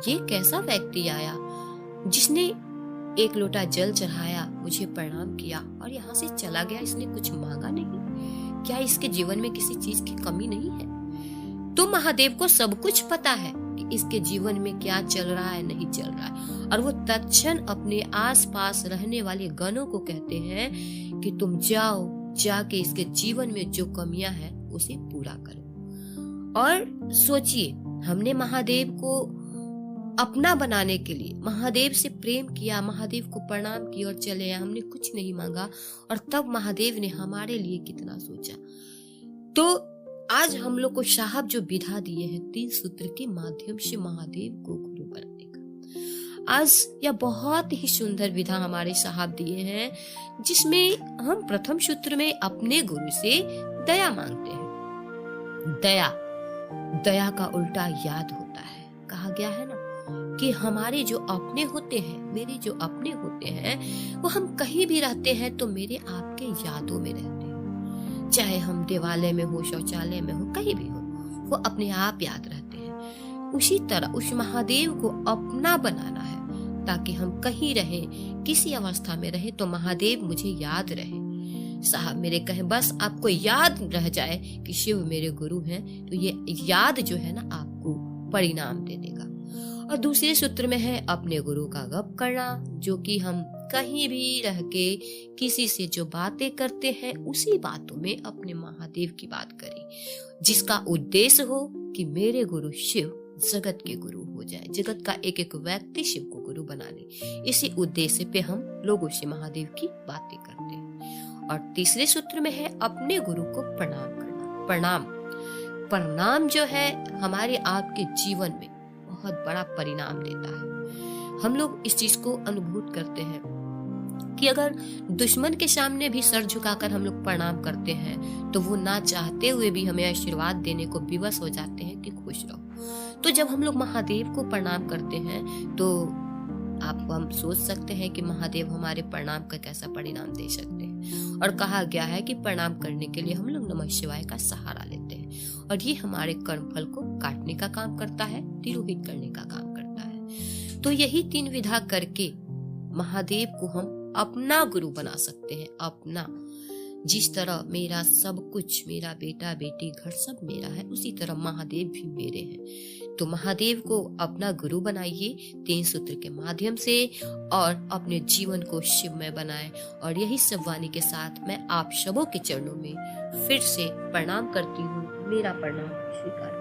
ये कैसा व्यक्ति आया जिसने एक लोटा जल चढ़ाया, मुझे प्रणाम किया और यहाँ से चला गया, इसने कुछ मांगा नहीं। क्या इसके जीवन में किसी चीज की कमी नहीं है? तो महादेव को सब कुछ पता है कि इसके जीवन में क्या चल रहा है, नहीं चल रहा है, और वो तत्क्षण अपने आसपास रहने वाले गणों को कहते हैं कि तुम जाओ, जाके इसके जीवन में जो कमियां हैं उसे पूरा करो। और सोचिए, हमने महादेव को अपना बनाने के लिए महादेव से प्रेम किया, महादेव को प्रणाम किया और चले आए, हमने कुछ नहीं मांगा, और तब महादेव ने हमारे लिए कितना सोचा। तो आज हम लोग को साहब जो विधा दिए हैं 3 सूत्र के माध्यम से महादेव को गुरु बनाने का, आज यह बहुत ही सुंदर विधा हमारे साहब दिए हैं, जिसमें हम प्रथम सूत्र में अपने गुरु से दया मांगते हैं। दया का उल्टा याद होता है। कहा गया है ना कि हमारे जो अपने होते हैं, मेरे जो अपने होते हैं, वो हम कहीं भी रहते हैं तो मेरे आपके यादों में रहते हैं। चाहे हम देवालय में हो, शौचालय में हो, कहीं भी हो, वो अपने आप याद रहते हैं। उसी तरह उस महादेव को अपना बनाना है, ताकि हम कहीं रहें, किसी अवस्था में रहे तो महादेव मुझे याद रहे। साहब मेरे कहे बस आपको याद रह जाए कि शिव मेरे गुरु हैं, तो ये याद जो है ना आपको परिणाम दे देगा। और दूसरे सूत्र में है अपने गुरु का गप करना, जो कि हम कहीं भी रह के किसी से जो बातें करते हैं उसी बातों में अपने महादेव की बात करें, जिसका उद्देश्य हो कि मेरे गुरु शिव जगत के गुरु हो जाए, जगत का एक एक व्यक्ति शिव को गुरु बना ले। इसी उद्देश्य पे हम लोगों से महादेव की बातें करते हैं। और तीसरे सूत्र में है अपने गुरु को प्रणाम करना। प्रणाम जो है हमारे आपके जीवन में बहुत बड़ा परिणाम देता है। हम लोग इस चीज को अनुभूत करते हैं कि अगर दुश्मन के सामने भी सर झुकाकर हम लोग प्रणाम करते हैं तो वो ना चाहते हुए भी हमें आशीर्वाद देने को विवश हो जाते हैं कि खुश रहो। तो जब हम लोग महादेव को प्रणाम करते हैं तो हम सोच सकते हैं कि महादेव हमारे प्रणाम का कैसा परिणाम दे सकते हैं। और कहा गया है कि प्रणाम करने के लिए हम लोग नमः शिवाय का सहारा लेते हैं, और ये हमारे कर्म फल को काटने का काम करता है, तिरोहित करने का काम करता है। तो यही 3 विधा करके महादेव को हम अपना गुरु बना सकते हैं। अपना, जिस तरह मेरा सब कुछ, मेरा बेटा बेटी घर सब मेरा है, उसी तरह महादेव भी मेरे हैं। तो महादेव को अपना गुरु बनाइए 3 सूत्र के माध्यम से, और अपने जीवन को शिवमय बनाएं। और यही सब वाणी के साथ मैं आप सबों के चरणों में फिर से प्रणाम करती हूँ। मेरा प्रणाम स्वीकार।